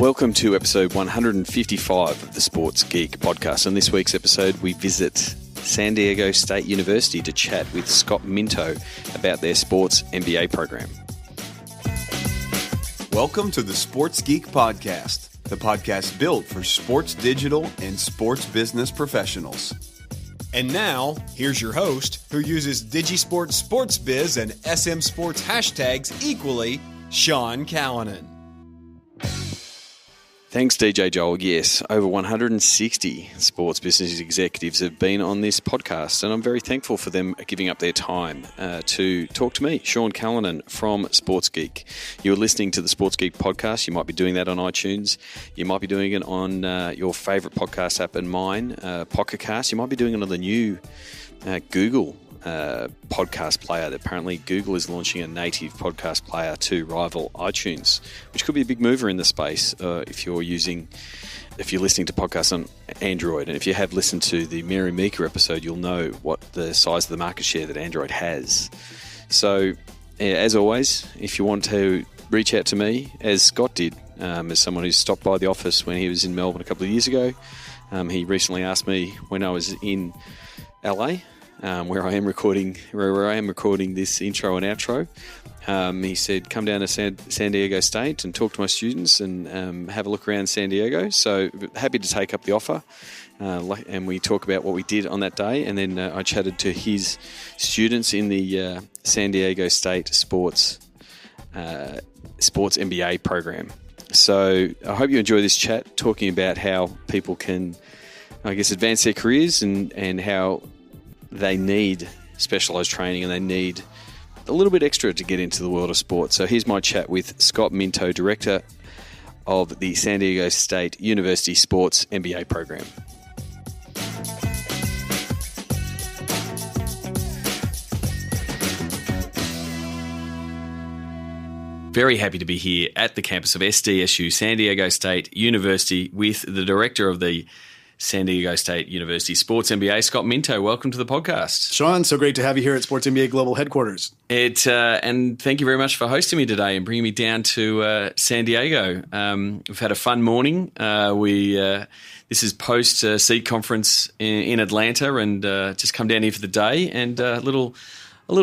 Welcome to episode 155 of the Sports Geek podcast. On this week's episode, we visit San Diego State University to chat with Scott Minto about their Sports MBA program. Welcome to the Sports Geek podcast, the podcast built for sports digital and sports business professionals. And now, here's your host, who uses DigiSport Sports Biz and SM Sports hashtags equally, Sean Callanan. Thanks, DJ Joel. Yes, over 160 sports business executives have been on this podcast, and I'm very thankful for them giving up their time to talk to me, Sean Callanan from Sports Geek. You're listening to the Sports Geek podcast. You might be doing that on iTunes. You might be doing it on your favourite podcast app and mine, Pocket Cast. You might be doing it on the new Google podcast player. That apparently Google is launching a native podcast player to rival iTunes, which could be a big mover in the space if you're listening to podcasts on Android. And if you have listened to the Mary Meeker episode, you'll know what the size of the market share that Android has. So as always, if you want to reach out to me, as Scott did, as someone who stopped by the office when he was in Melbourne a couple of years ago, he recently asked me when I was in LA, where I am recording this intro and outro. He said, come down to San Diego State and talk to my students and have a look around San Diego. So happy to take up the offer. And we talk about what we did on that day. And then I chatted to his students in the San Diego State Sports MBA program. So I hope you enjoy this chat, talking about how people can, advance their careers and how they need specialised training and they need a little bit extra to get into the world of sport. So here's my chat with Scott Minto, Director of the San Diego State University Sports MBA program. Very happy to be here at the campus of SDSU, San Diego State University, with the Director of the San Diego State University Sports MBA, Scott Minto. Welcome to the podcast. Sean, so great to have you here at Sports MBA Global Headquarters. And thank you very much for hosting me today and bringing me down to San Diego. We've had a fun morning. This is post-Seed Conference in Atlanta, and just come down here for the day. And a little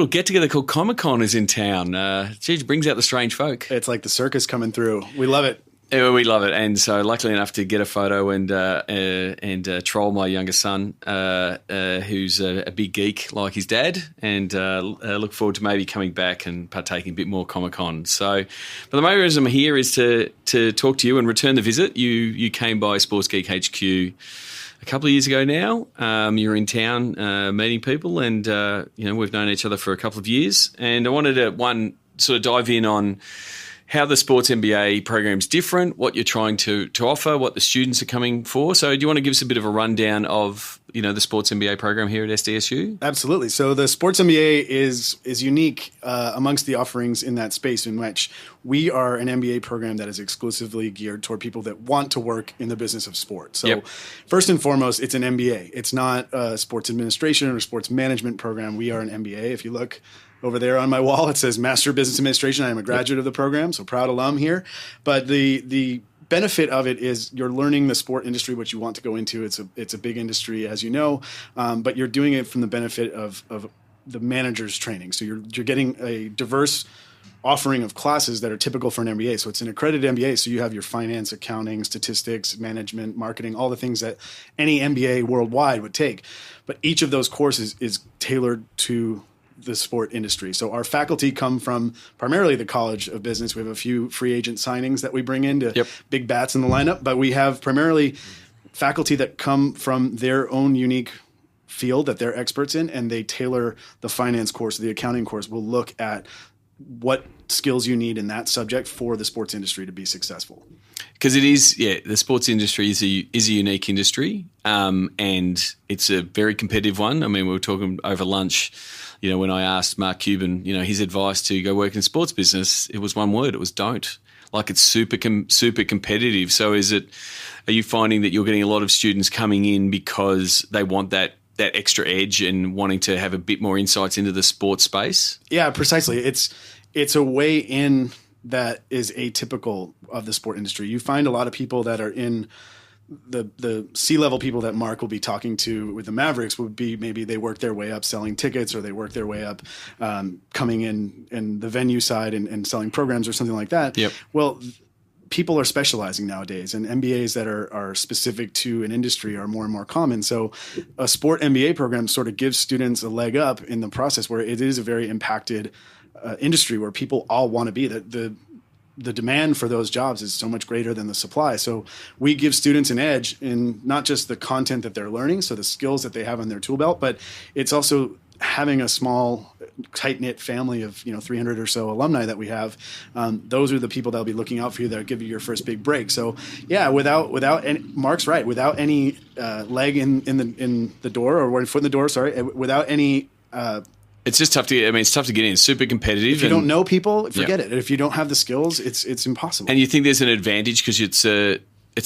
get-together called Comic-Con is in town. It brings out the strange folk. It's like the circus coming through. We love it. Yeah, we love it, and so luckily enough to get a photo and troll my younger son, who's a big geek like his dad, and look forward to maybe coming back and partaking a bit more Comic-Con. So, but the main reason I'm here is to talk to you and return the visit. You came by Sports Geek HQ a couple of years ago now. You're in town meeting people, and we've known each other for a couple of years, and I wanted to sort of dive in on how the Sports MBA program's different, what you're trying to offer, what the students are coming for. So do you want to give us a bit of a rundown of, the Sports MBA program here at SDSU? Absolutely. So the Sports MBA is unique amongst the offerings in that space, in which we are an MBA program that is exclusively geared toward people that want to work in the business of sport. So First and foremost, it's an MBA. It's not a sports administration or sports management program. We are an MBA. If you look over there on my wall, it says Master of Business Administration. I am a graduate of the program, so proud alum here. But the benefit of it is you're learning the sport industry, which you want to go into. It's a big industry, as you know, but you're doing it from the benefit of the manager's training. So you're getting a diverse offering of classes that are typical for an MBA. So it's an accredited MBA, so you have your finance, accounting, statistics, management, marketing, all the things that any MBA worldwide would take. But each of those courses is tailored to the sport industry. So our faculty come from primarily the College of Business. We have a few free agent signings that we bring in to big bats in the lineup, but we have primarily faculty that come from their own unique field that they're experts in, and they tailor the finance course, the accounting course. We'll look at what skills you need in that subject for the sports industry to be successful. Because it is, the sports industry is a unique industry, and it's a very competitive one. I mean, we were talking over lunch, when I asked Mark Cuban, his advice to go work in sports business, it was one word, it was don't. Like, it's super competitive. So are you finding that you're getting a lot of students coming in because they want that extra edge and wanting to have a bit more insights into the sports space? Yeah, precisely. It's a way in that is atypical of the sport industry. You find a lot of people that are in the C-level people that Mark will be talking to with the Mavericks would be maybe they work their way up selling tickets, or they work their way up coming in the venue side and selling programs or something like that. Yep. Well, people are specializing nowadays, and MBAs that are specific to an industry are more and more common. So a sport MBA program sort of gives students a leg up in the process, where it is a very impacted industry where people all want to be. The demand for those jobs is so much greater than the supply. So we give students an edge in not just the content that they're learning, so the skills that they have on their tool belt, but it's also having a small, tight-knit family of 300 or so alumni that we have. Those are the people that'll be looking out for you, that'll give you your first big break. So yeah, without any, Mark's right, without any leg in the door, or foot in the door, sorry, without any it's just tough to get. I mean, it's tough to get in. It's super competitive. If you don't know people, forget it. If you don't have the skills, it's impossible. And you think there's an advantage because it's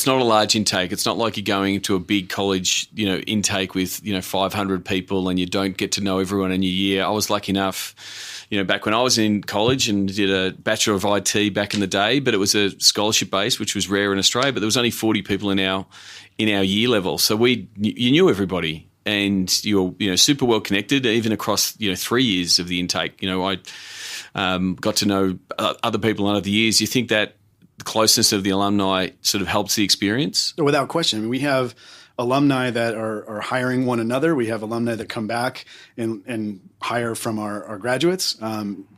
not a large intake. It's not like you're going to a big college, intake with 500 people, and you don't get to know everyone in your year. I was lucky enough, back when I was in college and did a Bachelor of IT back in the day, but it was a scholarship base, which was rare in Australia. But there was only 40 people in our year level, so you knew everybody. And you're super well connected, even across 3 years of the intake. I got to know other people over the years. You think that the closeness of the alumni sort of helps the experience? Without question. I mean, we have alumni that are hiring one another. We have alumni that come back and hire from our graduates,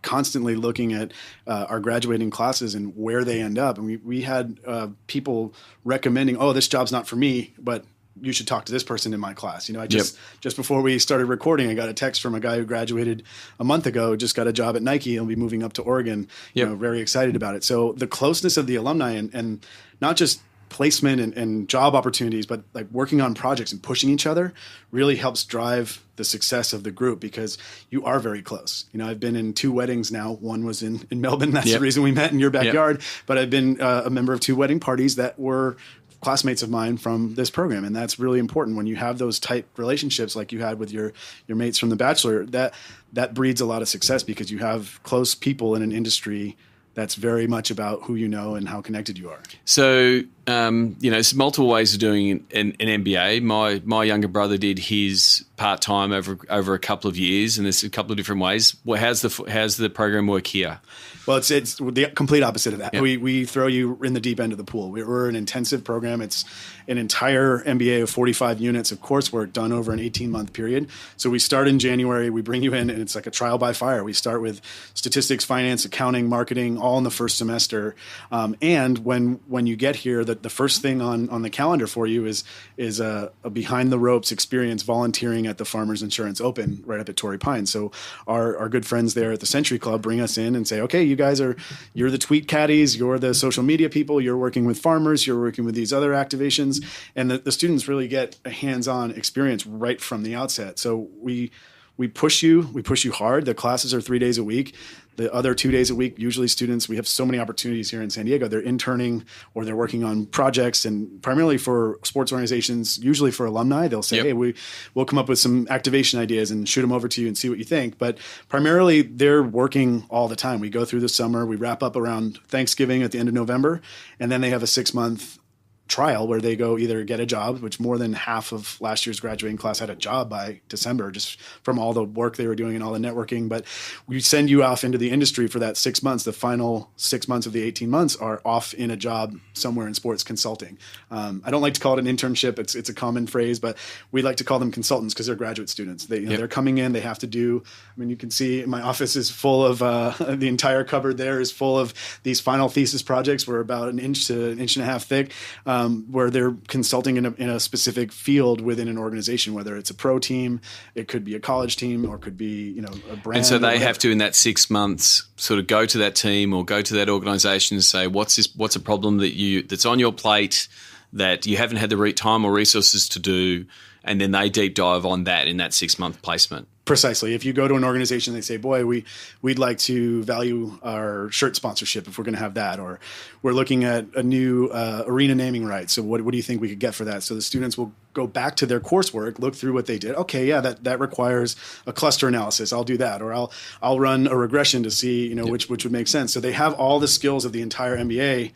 constantly looking at our graduating classes and where they end up. And we had people recommending, this job's not for me, but you should talk to this person in my class. Just before we started recording, I got a text from a guy who graduated a month ago, just got a job at Nike, and will be moving up to Oregon. Very excited about it. So the closeness of the alumni and not just placement and job opportunities, but like working on projects and pushing each other really helps drive the success of the group, because you are very close. I've been in 2 weddings now. One was in Melbourne. That's the reason we met in your backyard. But I've been a member of 2 wedding parties that were classmates of mine from this program. And that's really important when you have those tight relationships like you had with your mates from The Bachelor. That breeds a lot of success, because you have close people in an industry that's very much about who you know and how connected you are. So, there's multiple ways of doing an MBA. My younger brother did his part-time over a couple of years, and there's a couple of different ways. Well, how's the program work here? Well, it's the complete opposite of that. Yep. We throw you in the deep end of the pool. We're an intensive program. It's an entire MBA of 45 units of coursework done over an 18-month period. So we start in January. We bring you in, and it's like a trial by fire. We start with statistics, finance, accounting, marketing, all in the first semester. And when you get here, the first thing on the calendar for you is a behind the ropes experience volunteering at the Farmers Insurance Open right up at Torrey Pines. So our good friends there at the Century Club bring us in and say, okay, you're the tweet caddies, you're the social media people, you're working with farmers, you're working with these other activations, and the students really get a hands-on experience right from the outset. So we push you hard. The classes are 3 days a week. The other 2 days a week, usually students, we have so many opportunities here in San Diego. They're interning or they're working on projects, and primarily for sports organizations, usually for alumni. They'll say, hey, we'll come up with some activation ideas and shoot them over to you and see what you think. But primarily, they're working all the time. We go through the summer. We wrap up around Thanksgiving at the end of November, and then they have a 6-month trial where they go either get a job, which more than half of last year's graduating class had a job by December, just from all the work they were doing and all the networking. But we send you off into the industry for that 6 months. The final 6 months of the 18 months are off in a job somewhere in sports consulting. I don't like to call it an internship. It's a common phrase, but we like to call them consultants because they're graduate students. They're coming in, they have to do, you can see my office is full of, the entire cupboard there is full of these final thesis projects. We're about an inch to an inch and a half thick. Where they're consulting in a specific field within an organization, whether it's a pro team, it could be a college team, or it could be a brand. And so they have to, in that 6 months, sort of go to that team or go to that organization and say, what's a problem that's on your plate that you haven't had the time or resources to do, and then they deep dive on that in that 6 month placement. Precisely. If you go to an organization, they say, boy, we'd like to value our shirt sponsorship if we're going to have that, or we're looking at a new arena naming rights. So what do you think we could get for that? So the students will go back to their coursework, look through what they did. Okay, yeah, that requires a cluster analysis. I'll do that. Or I'll run a regression to see, which would make sense. So they have all the skills of the entire MBA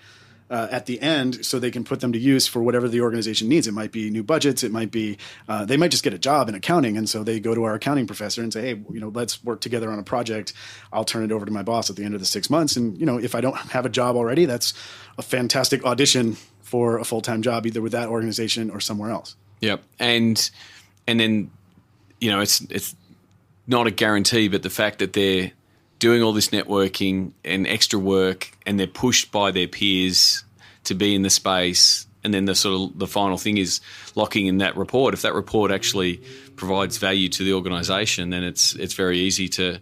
at the end, so they can put them to use for whatever the organization needs. It might be new budgets. It might be they might just get a job in accounting, and so they go to our accounting professor and say, "Hey, let's work together on a project. I'll turn it over to my boss at the end of the 6 months." And if I don't have a job already, that's a fantastic audition for a full-time job, either with that organization or somewhere else. Yep, and then it's not a guarantee, but the fact that they're doing all this networking and extra work, and they're pushed by their peers to be in the space. And then the final thing is locking in that report. If that report actually provides value to the organisation, then it's very easy to,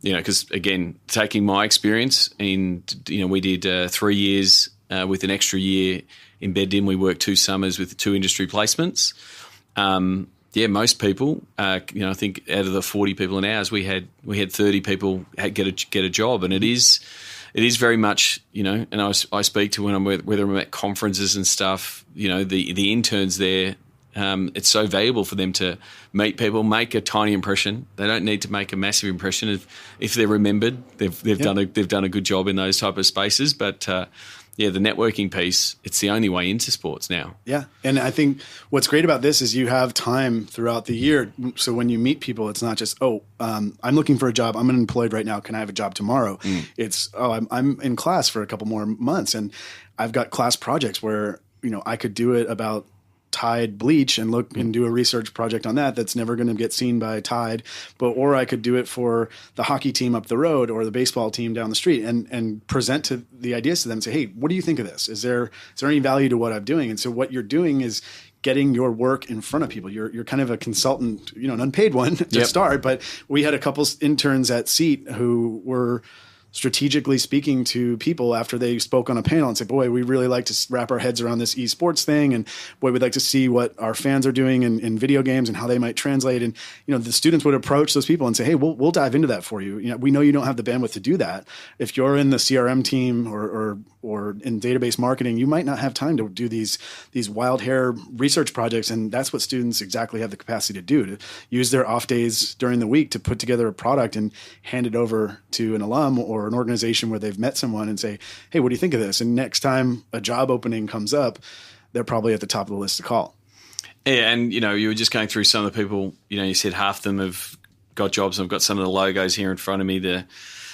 because again, taking my experience we did 3 years with an extra year embedded in. We worked 2 summers with 2 industry placements. Most people, I think out of the 40 people in ours, we had 30 people get a job, and it is very much, and I speak to whether I'm at conferences and stuff, the interns there, it's so valuable for them to meet people, make a tiny impression. They don't need to make a massive impression. If they're remembered, they've done a good job in those type of spaces, but. The networking piece, it's the only way into sports now. Yeah. And I think what's great about this is you have time throughout the year. So when you meet people, it's not just, I'm looking for a job. I'm unemployed right now. Can I have a job tomorrow? It's, I'm in class for a couple more months, and I've got class projects where, I could do it about Tide bleach and look and do a research project on that's never going to get seen by Tide, or I could do it for the hockey team up the road or the baseball team down the street and present to the ideas to them and say, hey, what do you think of this? Is there any value to what I'm doing? And so what you're doing is getting your work in front of people. You're kind of a consultant, an unpaid one to start, but we had a couple interns at SEAT who were strategically speaking to people after they spoke on a panel and say, boy, we really like to wrap our heads around this esports thing. And boy, we'd like to see what our fans are doing in video games and how they might translate. And, the students would approach those people and say, hey, we'll dive into that for you. We know you don't have the bandwidth to do that. If you're in the CRM team or in database marketing, you might not have time to do these wild hair research projects. And that's what students exactly have the capacity to do, to use their off days during the week to put together a product and hand it over to an alum or an organization where they've met someone and say, hey, what do you think of this? And next time a job opening comes up, they're probably at the top of the list to call. Yeah, and you were just going through some of the people, you said half of them have got jobs. I've got some of the logos here in front of me, the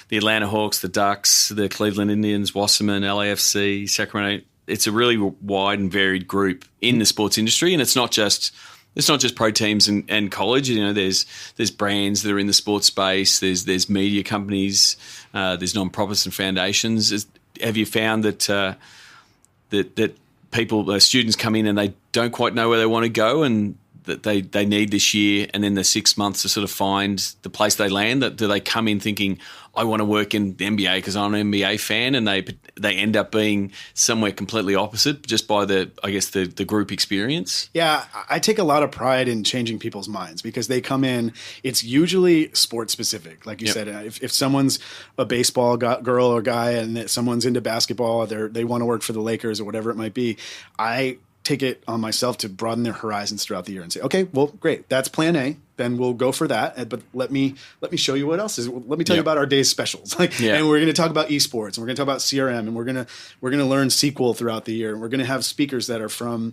Atlanta Hawks, the Ducks, the Cleveland Indians, Wasserman, LAFC, Sacramento. It's a really wide and varied group in the sports industry, and it's not just pro teams and college. There's brands that are in the sports space. There's media companies. There's non-profits and foundations. Have you found that people, students come in and they don't quite know where they want to go, and that they need this year and then the 6 months to sort of find the place they land? That do they come in thinking, I want to work in the NBA because I'm an NBA fan, and they end up being somewhere completely opposite just by the group experience? Yeah, I take a lot of pride in changing people's minds because they come in, it's usually sports specific. Like you said, if someone's a baseball girl or guy and someone's into basketball, they want to work for the Lakers or whatever it might be, I take it on myself to broaden their horizons throughout the year and say, okay, well, great. That's plan A. Then we'll go for that. But let me show you what else is. Let me tell you about our day's specials. And we're going to talk about esports, and we're going to talk about CRM, and we're going to learn SQL throughout the year. And we're going to have speakers that are from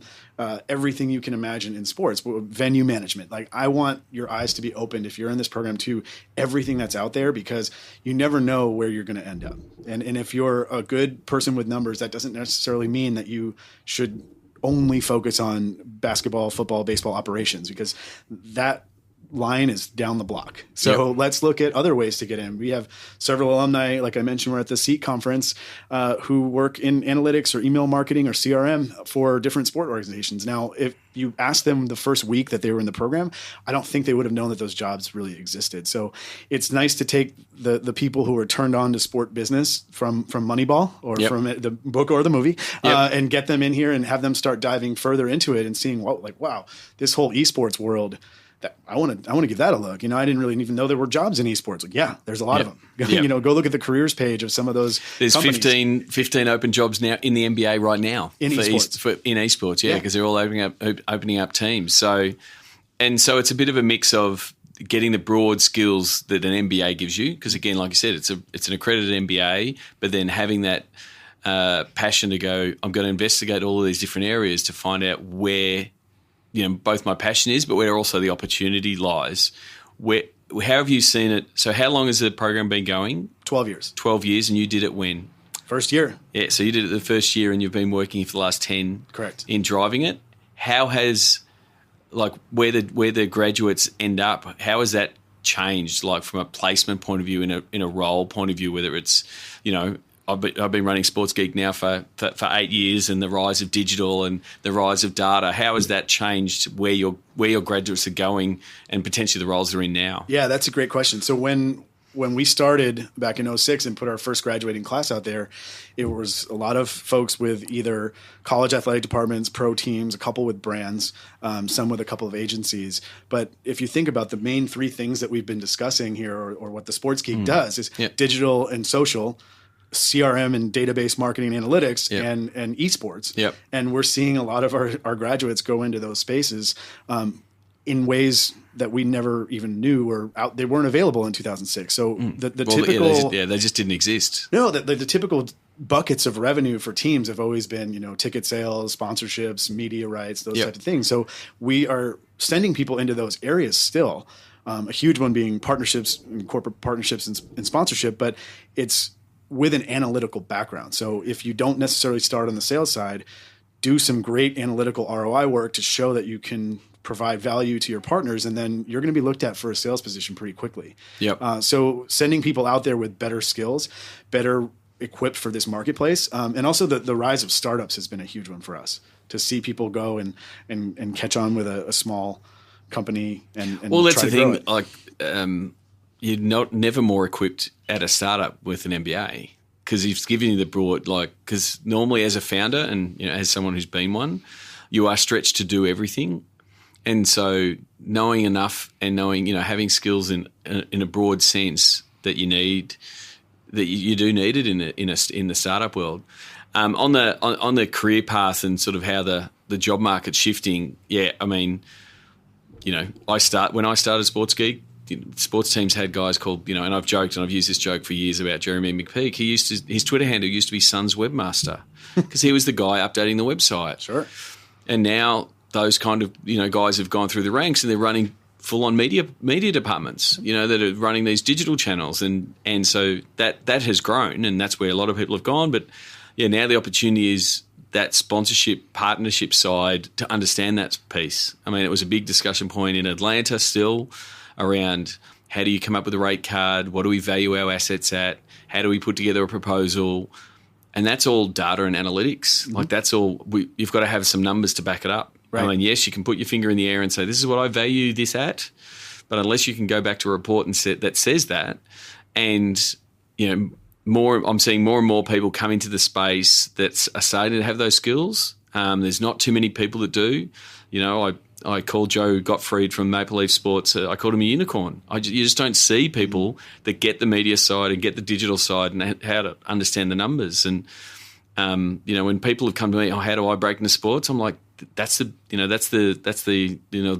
everything you can imagine in sports, venue management. I want your eyes to be opened if you're in this program to everything that's out there, because you never know where you're going to end up. And if you're a good person with numbers, that doesn't necessarily mean that you should only focus on basketball, football, baseball operations, because that line is down the block. So let's look at other ways to get in. We have several alumni, like I mentioned, we're at the SEAT conference, who work in analytics or email marketing or CRM for different sport organizations. Now, if you ask them the first week that they were in the program, I don't think they would have known that those jobs really existed. So it's nice to take the people who are turned on to sport business from Moneyball or from the book or the movie and get them in here and have them start diving further into it and seeing, wow, this whole esports world, I want to give that a look. I didn't really even know there were jobs in esports. Like, yeah, there's a lot of them. Go look at the careers page of some of those. There's companies. 15 open jobs now in the NBA right now in esports. In esports, because they're all opening up teams. So it's a bit of a mix of getting the broad skills that an MBA gives you. Because again, like you said, it's an accredited MBA, but then having that passion to go, I'm going to investigate all of these different areas to find out where both my passion is, but where also the opportunity lies. How have you seen it? So how long has the program been going? 12 years. 12 years, and you did it when? First year. Yeah, so you did it the first year, and you've been working for the last 10. Correct. In driving it. How has, where the graduates end up, how has that changed, from a placement point of view, in a role point of view, whether it's, I've been running Sports Geek now for 8 years, and the rise of digital and the rise of data. How has that changed where your graduates are going and potentially the roles they're in now? Yeah, that's a great question. So when we started back in 2006 and put our first graduating class out there, it was a lot of folks with either college athletic departments, pro teams, a couple with brands, some with a couple of agencies. But if you think about the main three things that we've been discussing here, or what the Sports Geek does, is digital and social, CRM and database marketing analytics, and esports. Yep. And we're seeing a lot of our graduates go into those spaces in ways that we never even knew were out. They weren't available in 2006. So typical, they just didn't exist. No, the typical buckets of revenue for teams have always been, ticket sales, sponsorships, media rights, those types of things. So we are sending people into those areas still. A huge one being partnerships, and corporate partnerships and sponsorship, but it's with an analytical background. So if you don't necessarily start on the sales side, do some great analytical ROI work to show that you can provide value to your partners, and then you're going to be looked at for a sales position pretty quickly. Yep. So sending people out there with better skills, better equipped for this marketplace, and also the rise of startups has been a huge one for us, to see people go and catch on with a small company and that's try the to grow thing. it. You're never more equipped at a startup with an MBA, because it's giving you the broad, because normally as a founder and as someone who's been one, you are stretched to do everything. And so knowing enough and knowing, having skills in a broad sense that you need, that you do need it in the startup world. On the career path and sort of how the job market's shifting. Yeah, I mean, when I started Sports Geek, sports teams had guys called, and I've joked, and I've used this joke for years about Jeremy McPeak. His Twitter handle used to be Suns Webmaster, because he was the guy updating the website. Sure. And now those kind of, guys have gone through the ranks, and they're running full-on media departments, that are running these digital channels. And so that has grown, and that's where a lot of people have gone. But, now the opportunity is that sponsorship, partnership side, to understand that piece. I mean, it was a big discussion point in Atlanta still around how do you come up with a rate card, what do we value our assets at, how do we put together a proposal, and that's all data and analytics. Mm-hmm. That's all. You've got to have some numbers to back it up. Right. I mean, yes, you can put your finger in the air and say, this is what I value this at, but unless you can go back to a report that says that, and, I'm seeing more and more people come into the space that are starting to have those skills. There's not too many people that do. I called Joe Gottfried from Maple Leaf Sports. I called him a unicorn. You just don't see people that get the media side and get the digital side and how to understand the numbers. And when people have come to me, how do I break into sports? I'm like, that's the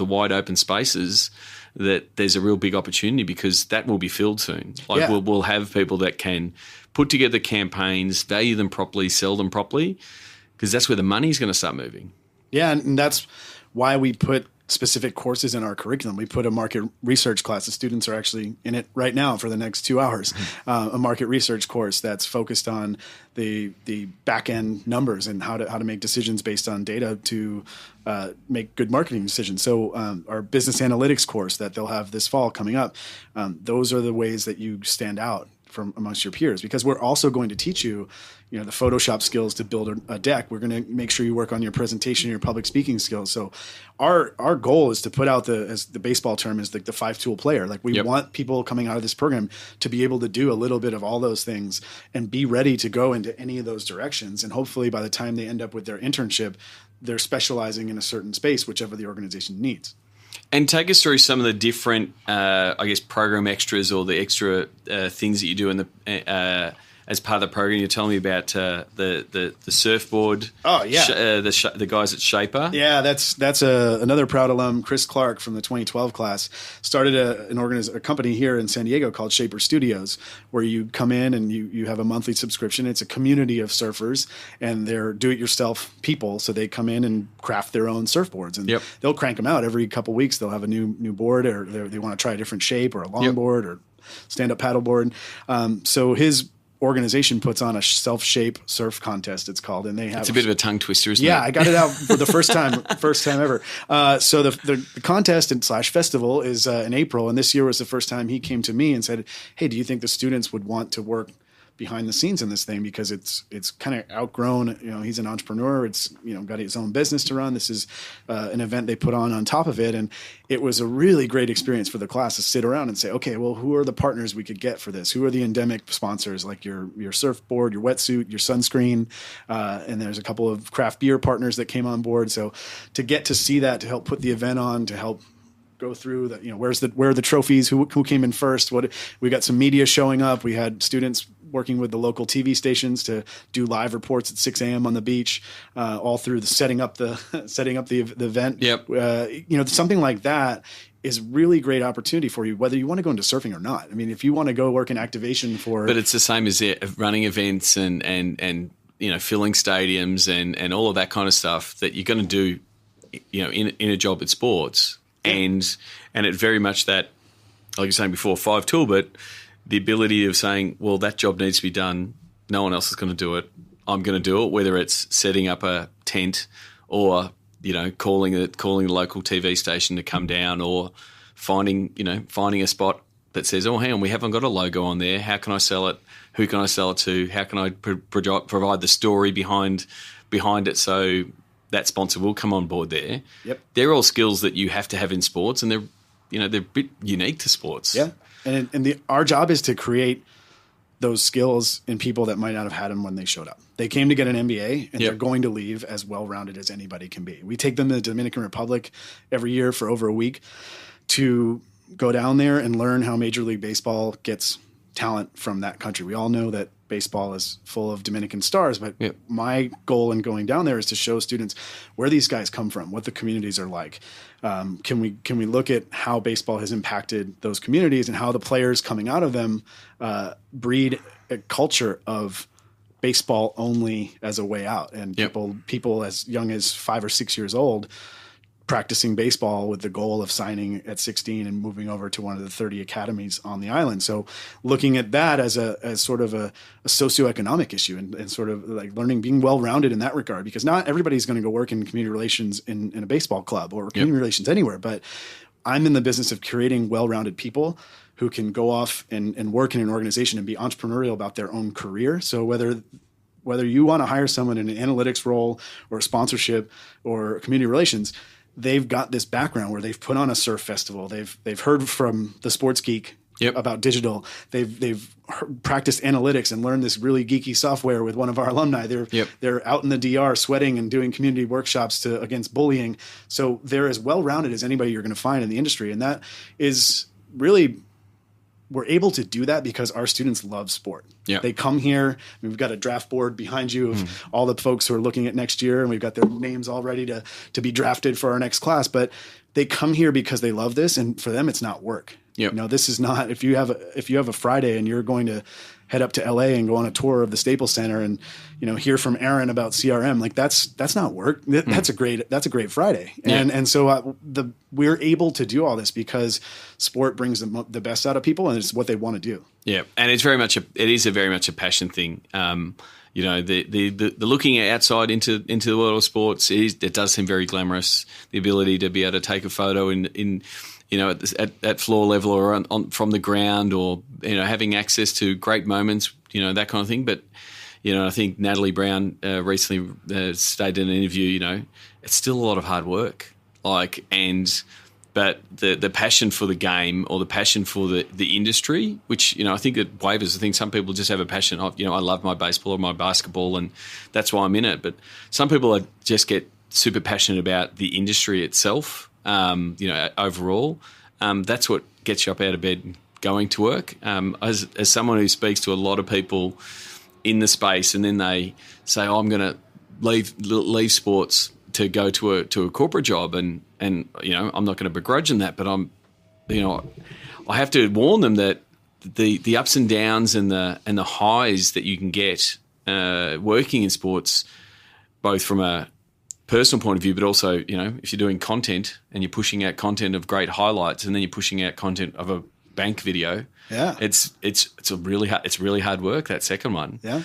wide open spaces that there's a real big opportunity, because that will be filled soon. We'll have people that can put together campaigns, value them properly, sell them properly, because that's where the money's going to start moving. Yeah, and that's why we put specific courses in our curriculum. We put a market research class. The students are actually in it right now for the next 2 hours. A market research course that's focused on the back end numbers and how to make decisions based on data to make good marketing decisions. So our business analytics course that they'll have this fall coming up, those are the ways that you stand out from amongst your peers, because we're also going to teach you, the Photoshop skills to build a deck. We're going to make sure you work on your presentation, your public speaking skills. So our goal is to put out as the baseball term is the 5-tool player. We want people coming out of this program to be able to do a little bit of all those things and be ready to go into any of those directions. And hopefully by the time they end up with their internship, they're specializing in a certain space, whichever the organization needs. And take us through some of the different, I guess, program extras or the extra things that you do in the as part of the program. You're telling me about the surfboard. Oh yeah, the guys at Shaper. Yeah, that's another proud alum, Chris Clark from the 2012 class, started a company here in San Diego called Shaper Studios, where you come in and you have a monthly subscription. It's a community of surfers, and they're do-it-yourself people, so they come in and craft their own surfboards, and they'll crank them out every couple weeks. They'll have a new board, or they want to try a different shape, or a longboard, or stand-up paddleboard. So his organization puts on a self-shape surf contest, it's called, and they have. It's a bit of a tongue twister, isn't it? Yeah, I got it out for the first time ever. So the contest and / festival is in April, and this year was the first time he came to me and said, "Hey, do you think the students would want to work behind the scenes in this thing, because it's kind of outgrown. He's an entrepreneur. It's got his own business to run. This is an event they put on top of it, and it was a really great experience for the class to sit around and say, okay, well, who are the partners we could get for this? Who are the endemic sponsors, like your surfboard, your wetsuit, your sunscreen, and there's a couple of craft beer partners that came on board. So to get to see that, to help put the event on, to help go through that, where are the trophies, who came in first, we got some media showing up. We had students working with the local TV stations to do live reports at 6 a.m. on the beach, all through the setting up the event. Yep. Something like that is really great opportunity for you, whether you want to go into surfing or not. I mean, if you want to go work in activation but it's the same as running events and filling stadiums and all of that kind of stuff that you're going to do, in a job at sports. And it very much that, like you were saying before, 5 tool, but the ability of saying, well, that job needs to be done. No one else is going to do it. I'm going to do it, whether it's setting up a tent or, calling the local TV station to come down, or finding a spot that says, oh, hang on, we haven't got a logo on there. How can I sell it? Who can I sell it to? How can I provide the story behind it so that sponsor will come on board there? Yep. They're all skills that you have to have in sports, and they're a bit unique to sports. Yeah. And our job is to create those skills in people that might not have had them when they showed up. They came to get an MBA, and they're going to leave as well-rounded as anybody can be. We take them to the Dominican Republic every year for over a week to go down there and learn how Major League Baseball gets talent from that country. We all know that baseball is full of Dominican stars, but my goal in going down there is to show students where these guys come from, what the communities are like. Can we look at how baseball has impacted those communities, and how the players coming out of them breed a culture of baseball only as a way out, and people as young as 5 or 6 years old practicing baseball with the goal of signing at 16 and moving over to one of the 30 academies on the island. So looking at that as sort of a socioeconomic issue, and sort of like learning, being well-rounded in that regard, because not everybody's going to go work in community relations in a baseball club or community relations anywhere. But I'm in the business of creating well-rounded people who can go off and work in an organization and be entrepreneurial about their own career. So whether you want to hire someone in an analytics role or a sponsorship or community relations, they've got this background where they've put on a surf festival. They've heard from the Sports Geek about digital. They've practiced analytics and learned this really geeky software with one of our alumni. They're out in the DR sweating and doing community workshops against bullying. So they're as well-rounded as anybody you're going to find in the industry. And that is really, we're able to do that because our students love sport. Yeah. They come here. We've got a draft board behind you of all the folks who are looking at next year, and we've got their names all ready to be drafted for our next class. But they come here because they love this, and for them, it's not work. Yep. This is not, if you have a Friday and you're going to head up to LA and go on a tour of the Staples Center and hear from Aaron about CRM, like that's not work. That's a great Friday. And so we're able to do all this because sport brings the best out of people, and it's what they want to do. Yeah, and it is very much a passion thing. The looking outside into the world of sports, it does seem very glamorous. The ability to be able to take a photo in at floor level or from the ground, or having access to great moments, that kind of thing. But I think Natalie Brown recently stated in an interview, it's still a lot of hard work. But the passion for the game, or the passion for the industry, which I think it wavers. I think some people just have a passion of I love my baseball or my basketball, and that's why I'm in it. But some people just get super passionate about the industry itself. overall. That's what gets you up out of bed and going to work. As someone who speaks to a lot of people in the space, and then they say, "Oh, I'm going to leave sports to go to a corporate job," and I'm not going to begrudge them that, but I have to warn them that the ups and downs and the highs that you can get working in sports, both from a personal point of view, but also, if you're doing content and you're pushing out content of great highlights, and then you're pushing out content of a bank video. Yeah, it's really hard work, that second one. Yeah,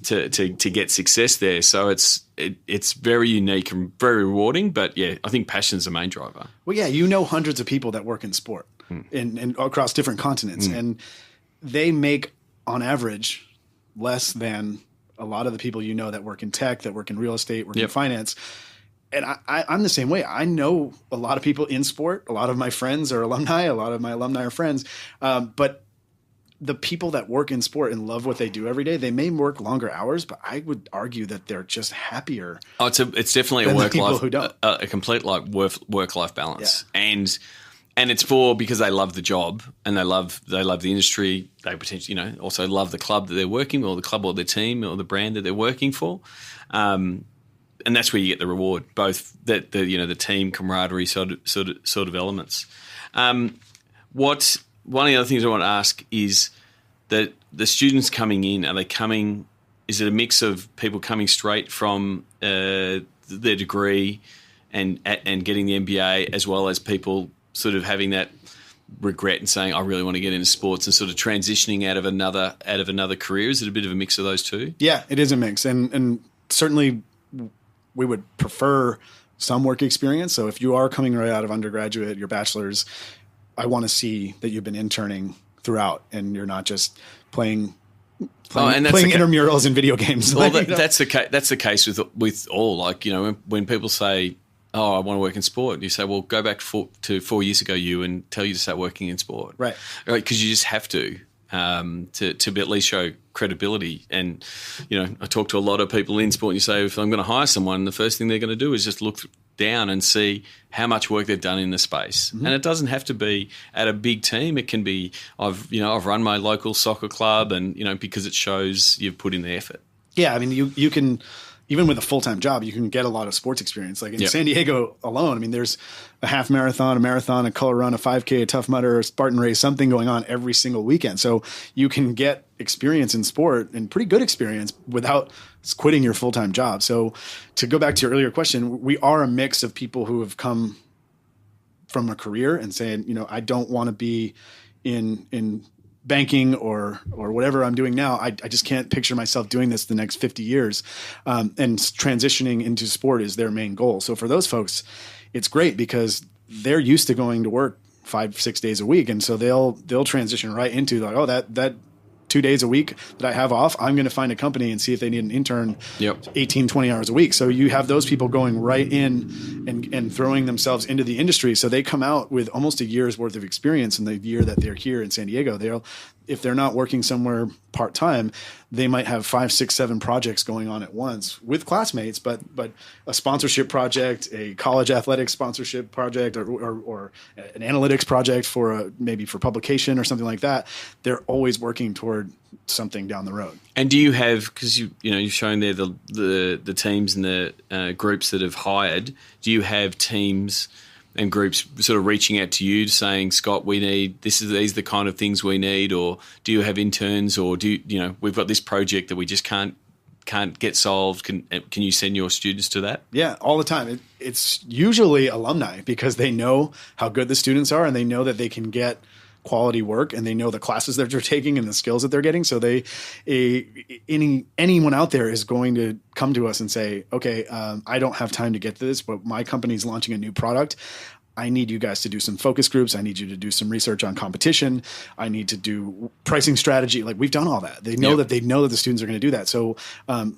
to get success there. So it's very unique and very rewarding. But yeah, I think passion's the main driver. Well, yeah, hundreds of people that work in sport and across different continents, and they make on average less than a lot of the people that work in tech, that work in real estate, work in finance. And I'm the same way. I know a lot of people in sport. A lot of my friends are alumni. A lot of my alumni are friends. But the people that work in sport and love what they do every day, they may work longer hours, but I would argue that they're just happier. Oh, it's definitely a complete work-life balance. Yeah. And it's because they love the job and they love the industry. They potentially, also love the club that they're working with, or the club or their team or the brand that they're working for. And that's where you get the reward, both the team camaraderie sort of elements. One of the other things I want to ask is that the students coming in, is it a mix of people coming straight from their degree and getting the MBA, as well as people sort of having that regret and saying, I really want to get into sports, and sort of transitioning out of another career? Is it a bit of a mix of those two? Yeah, it is a mix. And certainly we would prefer some work experience. So if you are coming right out of undergraduate, your bachelor's, I want to see that you've been interning throughout and you're not just playing intramurals in video games. Well, that's the case with all. Like, when people say, "Oh, I want to work in sport," you say, "Well, go back to 4 years ago, and tell you to start working in sport." Right. Because you just have to at least show credibility. And, I talk to a lot of people in sport, and you say, if I'm going to hire someone, the first thing they're going to do is just look down and see how much work they've done in the space. Mm-hmm. And it doesn't have to be at a big team. It can be, I've run my local soccer club, and, because it shows you've put in the effort. Yeah. I mean, you can, even with a full-time job, you can get a lot of sports experience. Like in San Diego alone, there's a half marathon, a marathon, a color run, a 5K, a Tough Mudder, a Spartan race, something going on every single weekend. So you can get experience in sport, and pretty good experience, without quitting your full-time job. So to go back to your earlier question, we are a mix of people who have come from a career and saying, I don't want to be in banking or whatever I'm doing now. I just can't picture myself doing this the next 50 years. And transitioning into sport is their main goal. So for those folks, it's great because they're used to going to work 5-6 days a week. And so they'll transition right into like, oh, that 2 days a week that I have off, I'm going to find a company and see if they need an intern 18, 20 hours a week. So you have those people going right in and throwing themselves into the industry. So they come out with almost a year's worth of experience in the year that they're here in San Diego. If they're not working somewhere part-time, they might have 5, 6, 7 projects going on at once with classmates, but a sponsorship project, a college athletics sponsorship project, or an analytics project maybe for publication or something like that. They're always working toward something down the road. And do you have, because you've shown there the teams and the groups that have hired, do you have teams and groups sort of reaching out to you saying, Scott, we need these are the kind of things we need? Or do you have interns, or we've got this project that we just can't get solved? Can you send your students to that? Yeah, all the time. It's usually alumni, because they know how good the students are and they know that they can get quality work, and they know the classes that they're taking and the skills that they're getting. So anyone out there is going to come to us and say, okay, I don't have time to get to this, but my company's launching a new product. I need you guys to do some focus groups. I need you to do some research on competition. I need to do pricing strategy. Like, we've done all that. They know that the students are going to do that. So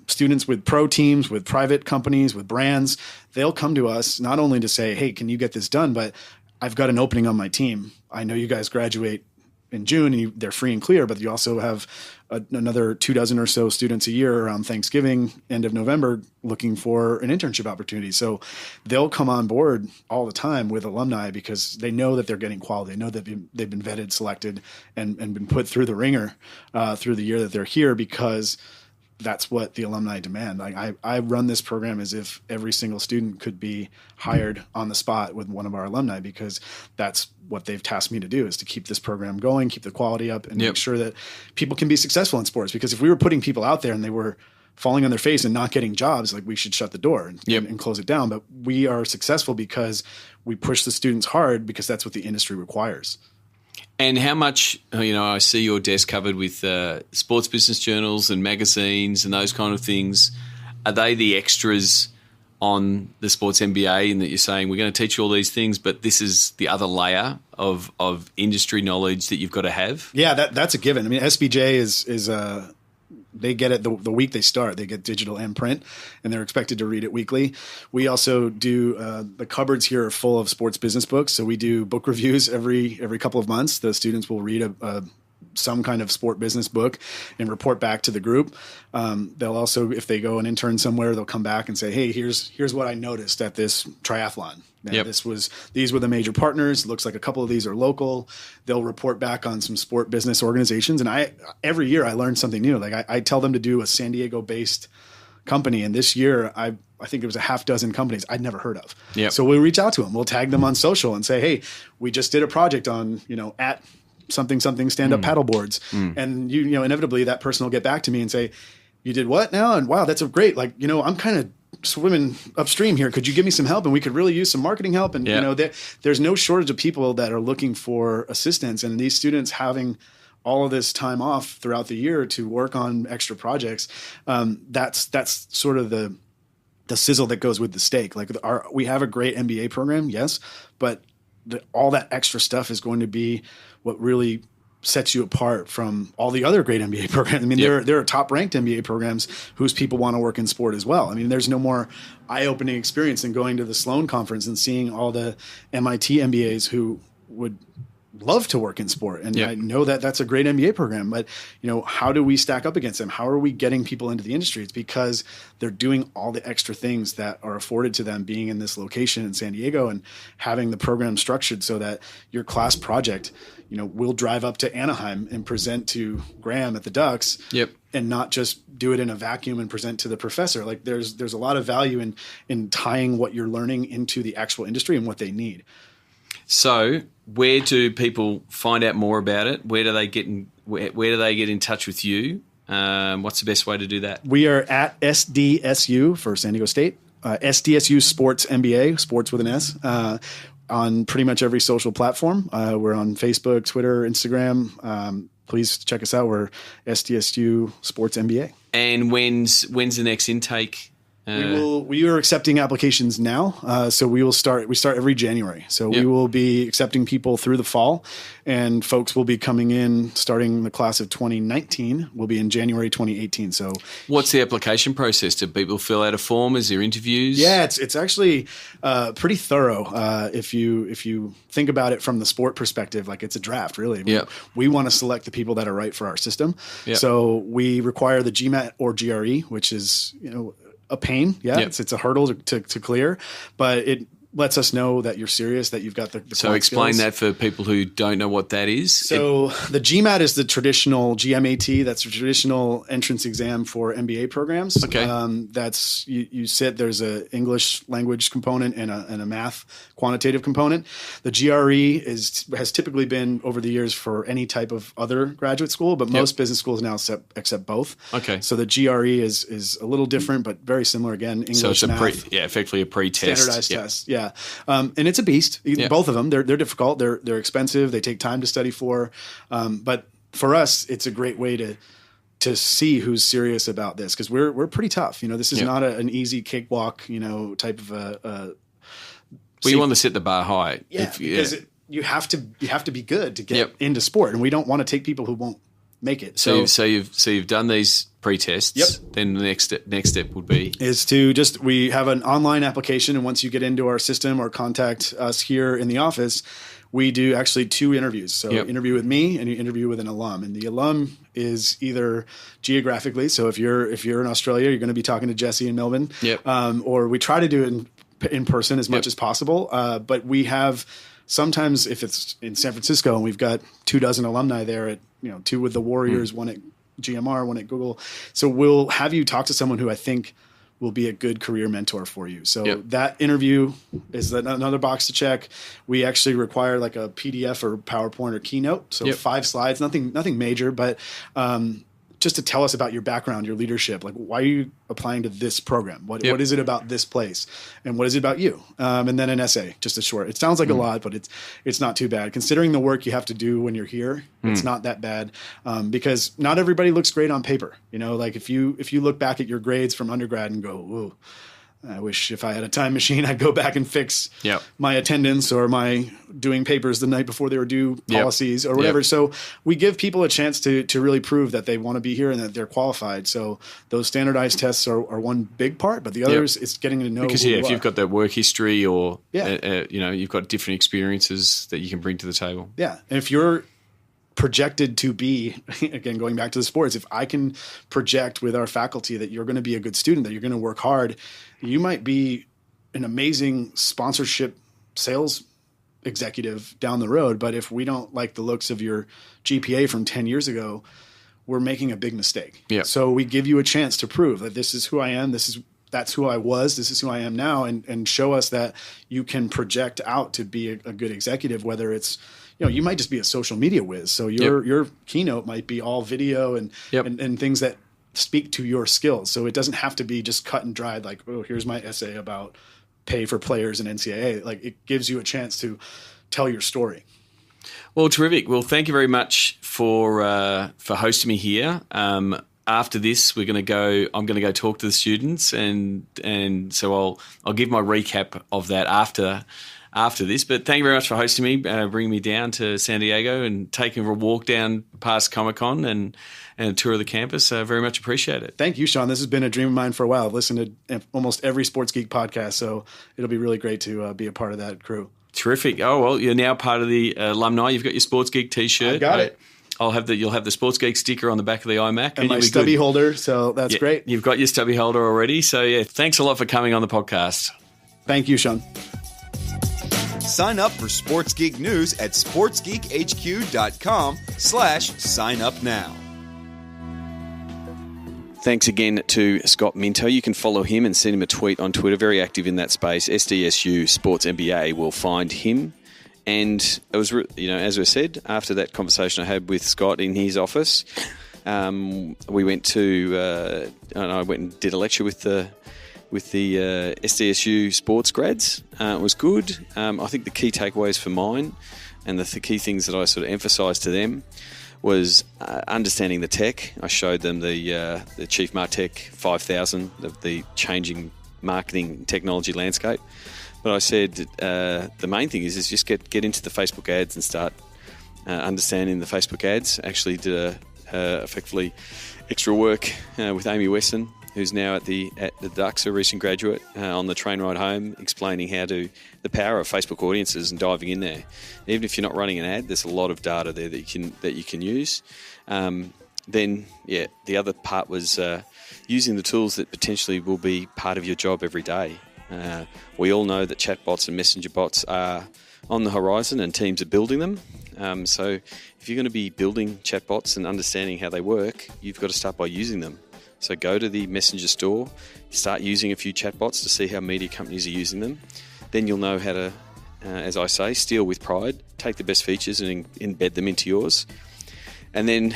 students with pro teams, with private companies, with brands, they'll come to us not only to say, hey, can you get this done? But I've got an opening on my team. I know you guys graduate in June, and they're free and clear, but you also have another 24 or so students a year around Thanksgiving, end of November, looking for an internship opportunity. So they'll come on board all the time with alumni because they know that they're getting quality. They know that they've been vetted, selected, and been put through the ringer through the year that they're here, because that's what the alumni demand. Like I run this program as if every single student could be hired on the spot with one of our alumni, because that's what they've tasked me to do, is to keep this program going, keep the quality up, and make sure that people can be successful in sports. Because if we were putting people out there and they were falling on their face and not getting jobs, like, we should shut the door and close it down. But we are successful because we push the students hard, because that's what the industry requires. And how much, I see your desk covered with sports business journals and magazines and those kind of things. Are they the extras on the Sports MBA, in that you're saying, we're going to teach you all these things, but this is the other layer of industry knowledge that you've got to have? Yeah, that's a given. I mean, SBJ is they get it the week they start. They get digital and print, and they're expected to read it weekly. We also do the cupboards here are full of sports business books, so we do book reviews every couple of months. The students will read some kind of sport business book and report back to the group. They'll also, if they go and intern somewhere, they'll come back and say, hey, here's what I noticed at this triathlon. These were the major partners. It looks like a couple of these are local. They'll report back on some sport business organizations. And every year I learn something new. Like I tell them to do a San Diego based company. And this year I think it was a half dozen companies I'd never heard of. So we'll reach out to them. We'll tag them on social and say, hey, we just did a project on, at something stand-up paddle boards. And inevitably that person will get back to me and say, you did what now? And wow, that's a great, I'm kind of swimming upstream here. Could you give me some help? And we could really use some marketing help. And there's no shortage of people that are looking for assistance. And these students having all of this time off throughout the year to work on extra projects, that's sort of the sizzle that goes with the steak. Like we have a great MBA program, yes, but all that extra stuff is going to be what really sets you apart from all the other great MBA programs. I mean, there are top-ranked MBA programs whose people want to work in sport as well. I mean, there's no more eye-opening experience than going to the Sloan Conference and seeing all the MIT MBAs who would love to work in sport. And I know that that's a great MBA program, but how do we stack up against them? How are we getting people into the industry? It's because they're doing all the extra things that are afforded to them being in this location in San Diego, and having the program structured so that your class project, we'll drive up to Anaheim and present to Graham at the Ducks, and not just do it in a vacuum and present to the professor. Like there's a lot of value in tying what you're learning into the actual industry and what they need. So, where do people find out more about it? Where do they get in touch with you? What's the best way to do that? We are at SDSU for San Diego State. SDSU Sports MBA, sports with an S, on pretty much every social platform. We're on Facebook, Twitter, Instagram. Please check us out. We're SDSU Sports MBA. And when's the next intake? We are accepting applications now. So we start every January. So we will be accepting people through the fall, and folks will be coming in starting the class of 2019 will be in January 2018. So what's the application process? Do people fill out a form? Is there interviews? Yeah, it's actually pretty thorough. If you think about it from the sport perspective, like it's a draft, really. We want to select the people that are right for our system. So we require the GMAT or GRE, which is, a pain. It's a hurdle to clear, but it lets us know that you're serious, that you've got the so explain skills. That for people who don't know what that is. So the GMAT is the traditional GMAT. That's the traditional entrance exam for MBA programs. Okay. That's you sit. There's a English language component and a math quantitative component. The GRE has typically been over the years for any type of other graduate school, but most business schools now accept both. Okay. So the GRE is a little different, but very similar. Again, English, so it's math, effectively a pre-test, standardized test. Yeah. And it's a beast. Both of them, they're difficult. They're expensive. They take time to study for. But for us, it's a great way to see who's serious about this, because we're pretty tough. This is not an easy cakewalk, type of a. Well, you want to set the bar high. Yeah, because you have to be good to get into sport, and we don't want to take people who won't make it. So you've done these pre-tests. Yep. Then the next step would be is to we have an online application, and once you get into our system or contact us here in the office, we do actually 2 interviews. So interview with me and you interview with an alum. And the alum is either geographically. So if you're in Australia, you're going to be talking to Jesse in Melbourne. Or we try to do it in person as much as possible. But we have sometimes if it's in San Francisco and we've got 24 alumni there at, 2 with the Warriors, 1 at GMR, 1 at Google. So we'll have you talk to someone who I think will be a good career mentor for you. So that interview is another box to check. We actually require like a PDF or PowerPoint or Keynote. So 5 slides, nothing major, but just to tell us about your background, your leadership. Like, why are you applying to this program? What is it about this place? And what is it about you? And then an essay, just a short. It sounds like a lot, but it's not too bad. Considering the work you have to do when you're here, it's not that bad because not everybody looks great on paper. Like if you look back at your grades from undergrad and go, "Ooh, I wish if I had a time machine, I'd go back and fix my attendance or my doing papers the night before they were due policies or whatever." So we give people a chance to really prove that they want to be here and that they're qualified. So those standardized tests are one big part, but the others is getting to know because if you've got that work history or you've got different experiences that you can bring to the table. Yeah, and if you're projected to be, again, going back to the sports, if I can project with our faculty that you're going to be a good student, that you're going to work hard, you might be an amazing sponsorship sales executive down the road. But if we don't like the looks of your GPA from 10 years ago, we're making a big mistake. So we give you a chance to prove that this is who I am. That's who I was. This is who I am now. And show us that you can project out to be a good executive, whether it's, you might just be a social media whiz. So your keynote might be all video and things that speak to your skills. So it doesn't have to be just cut and dried like, oh, here's my essay about pay for players in NCAA. Like, it gives you a chance to tell your story. Well, terrific. Well, thank you very much for hosting me here. After this, I'm going to go talk to the students, and so I'll give my recap of that after this. But thank you very much for hosting me, bringing me down to San Diego and taking a walk down past Comic-Con and a tour of the campus. Very much appreciate it. Thank you, Sean. This has been a dream of mine for a while. I've listened to almost every Sports Geek podcast, so it'll be really great to be a part of that crew. Terrific. Oh, well, you're now part of the alumni. You've got your Sports Geek T-shirt. I got it. You'll have the Sports Geek sticker on the back of the iMac. And my stubby holder, so that's great. You've got your stubby holder already. So, thanks a lot for coming on the podcast. Thank you, Sean. Sign up for Sports Geek News at sportsgeekhq.com/sign up now. Thanks again to Scott Minto. You can follow him and send him a tweet on Twitter. Very active in that space. SDSU Sports MBA will find him. And it was, as I said, after that conversation I had with Scott in his office, we went to, and I went and did a lecture with the SDSU sports grads. It was good. I think the key takeaways for mine and the key things that I sort of emphasised to them was understanding the tech. I showed them the Chief Martech 5000, the changing marketing technology landscape. But I said the main thing is just get into the Facebook ads and start understanding the Facebook ads. Actually did effectively extra work with Amy Weston, who's now at the Ducks, a recent graduate, on the train ride home, explaining the power of Facebook audiences and diving in there. Even if you're not running an ad, there's a lot of data there that you can use. Then the other part was using the tools that potentially will be part of your job every day. We all know that chatbots and messenger bots are on the horizon and teams are building them. So if you're going to be building chatbots and understanding how they work, you've got to start by using them. So go to the messenger store, start using a few chatbots to see how media companies are using them. Then you'll know how to, as I say, steal with pride, take the best features and embed them into yours. And then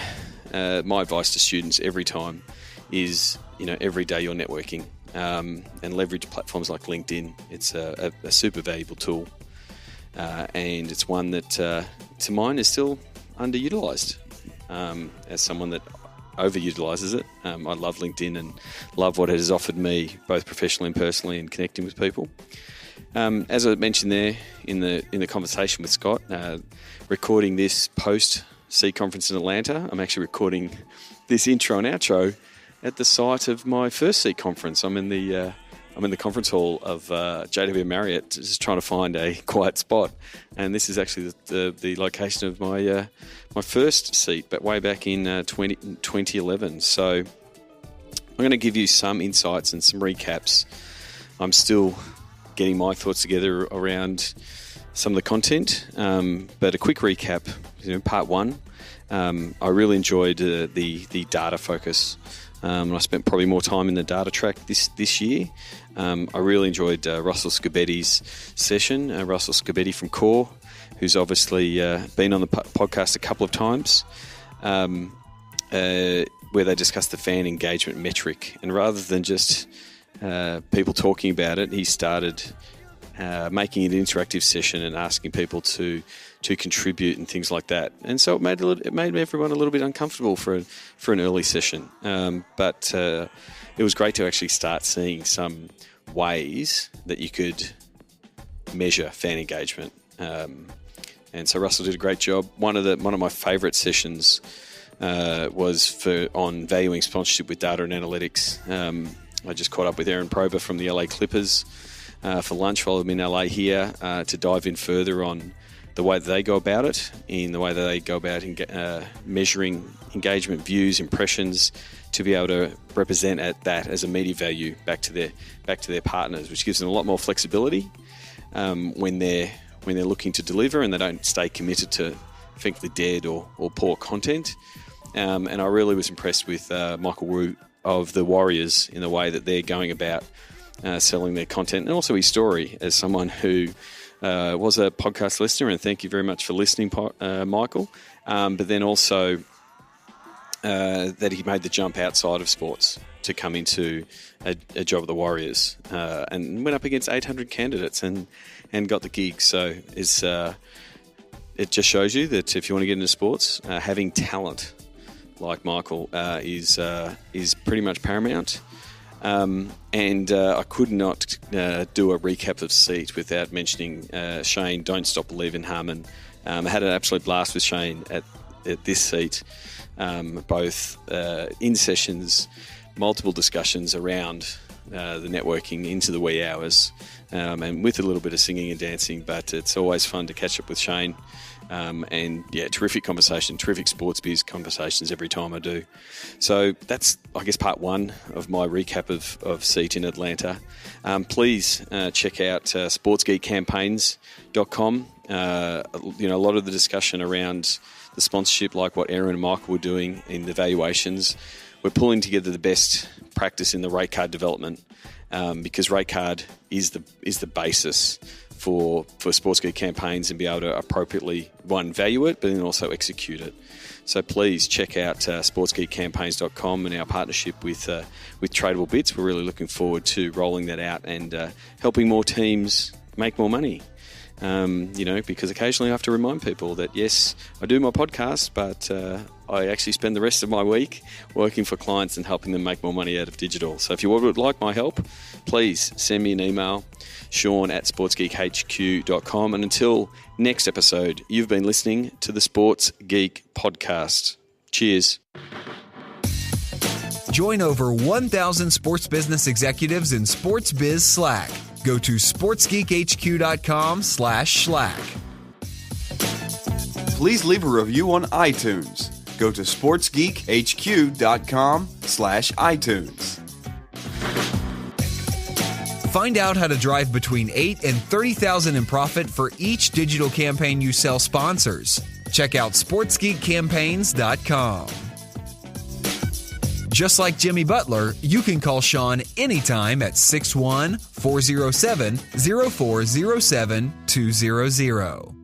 my advice to students every time is, every day you're networking. And leverage platforms like LinkedIn. It's a super valuable tool, and it's one that, to mine, is still underutilized. As someone that overutilizes it, I love LinkedIn and love what it has offered me, both professionally and personally, in connecting with people. As I mentioned there in the conversation with Scott, recording this post C conference in Atlanta, I'm actually recording this intro and outro at the site of my first C conference. I'm in the I'm in the conference hall of JW Marriott, just trying to find a quiet spot, and this is actually the location of my my first seat, but way back in 2011. So I'm going to give you some insights and some recaps. I'm still getting my thoughts together around some of the content, but a quick recap. Part one, I really enjoyed the data focus. I spent probably more time in the data track this year. I really enjoyed Russell Scabetti's session. Russell Scabetti from Core, who's obviously been on the podcast a couple of times, where they discussed the fan engagement metric. And rather than just people talking about it, he started making it an interactive session and asking people to contribute and things like that. And so it made everyone a little bit uncomfortable for an early session. But it was great to actually start seeing some ways that you could measure fan engagement. And so Russell did a great job. One of my favourite sessions was on valuing sponsorship with data and analytics. I just caught up with Aaron Prober from the LA Clippers for lunch while I'm in LA here to dive in further on the way that they go about it, in the way that they go about measuring engagement, views, impressions, to be able to represent that as a media value back to their partners, which gives them a lot more flexibility when they're looking to deliver, and they don't stay committed to frankly dead or poor content. And I really was impressed with Michael Wu of the Warriors in the way that they're going about selling their content, and also his story as someone who was a podcast listener, and thank you very much for listening, Michael. But then also that he made the jump outside of sports to come into a job at the Warriors, and went up against 800 candidates and got the gig. So it just shows you that if you want to get into sports, having talent like Michael is pretty much paramount. And I could not do a recap of Seat without mentioning Shane, Don't Stop Believing Harmon. I had an absolute blast with Shane at this Seat, both in sessions, multiple discussions around the networking into the wee hours, and with a little bit of singing and dancing, but it's always fun to catch up with Shane. And yeah, terrific conversation, terrific sports biz conversations every time I do. So that's, I guess, part one of my recap of Seat in Atlanta. Please check out sportsgeekcampaigns.com. A lot of the discussion around the sponsorship, like what Aaron and Michael were doing in the valuations. We're pulling together the best practice in the rate card development, because rate card is the basis for Sports Geek campaigns, and be able to appropriately, one, value it, but then also execute it. So please check out sportsgeekcampaigns.com and our partnership with Tradable Bits. We're really looking forward to rolling that out and helping more teams make more money. Because occasionally I have to remind people that, yes, I do my podcast, but I actually spend the rest of my week working for clients and helping them make more money out of digital. So if you would like my help, please send me an email, sean@sportsgeekhq.com. And until next episode, you've been listening to the Sports Geek Podcast. Cheers. Join over 1,000 sports business executives in Sports Biz Slack. Go to sportsgeekhq.com/Slack. Please leave a review on iTunes. Go to sportsgeekhq.com/iTunes. Find out how to drive between $8,000 and $30,000 in profit for each digital campaign you sell sponsors. Check out sportsgeekcampaigns.com. Just like Jimmy Butler, you can call Sean anytime at 614-407-0407-200.